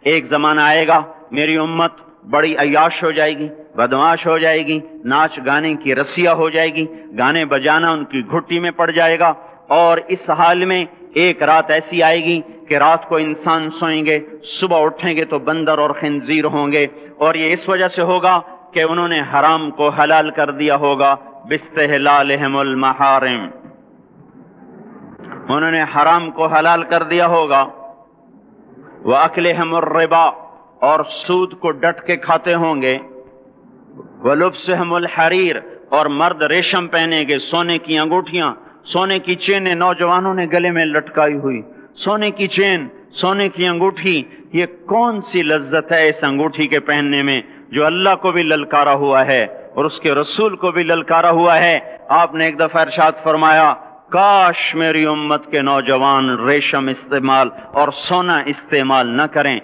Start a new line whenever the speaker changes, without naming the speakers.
एक जमाना आएगा मेरी उम्मत बड़ी अय्याश हो जाएगी, बदमाश हो जाएगी, नाच गाने की रस्सियां हो जाएगी, गाने बजाना उनकी घुट्टी में पड़ जाएगा। और इस हाल में एक रात ऐसी आएगी कि रात को इंसान सोएंगे, सुबह उठेंगे तो बंदर और खिंजीर होंगे। और ये इस वजह से होगा कि उन्होंने हराम को हलाल कर दिया होगा, बिस्तिहलालिहिमुल महारिम, उन्होंने हराम को हलाल कर दिया होगा। व अकलिहिमुर रिबा, और सूद को डट के खाते होंगे। व लुब्सिहिमुल हरीर, और मर्द रेशम पहनेंगे, सोने की अंगूठियां, सोने की चेनें नौजवानों ने गले में लटकाई हुई, सोने की चेन, सोने की अंगूठी। ये कौन सी लज्जत है इस अंगूठी के पहनने में, जो अल्लाह को भी ललकारा हुआ है और उसके रसूल को भी ललकारा हुआ है। आपने एक दफा इरशाद फरमाया, काश मेरी उम्मत के नौजवान रेशम इस्तेमाल और सोना इस्तेमाल न करें।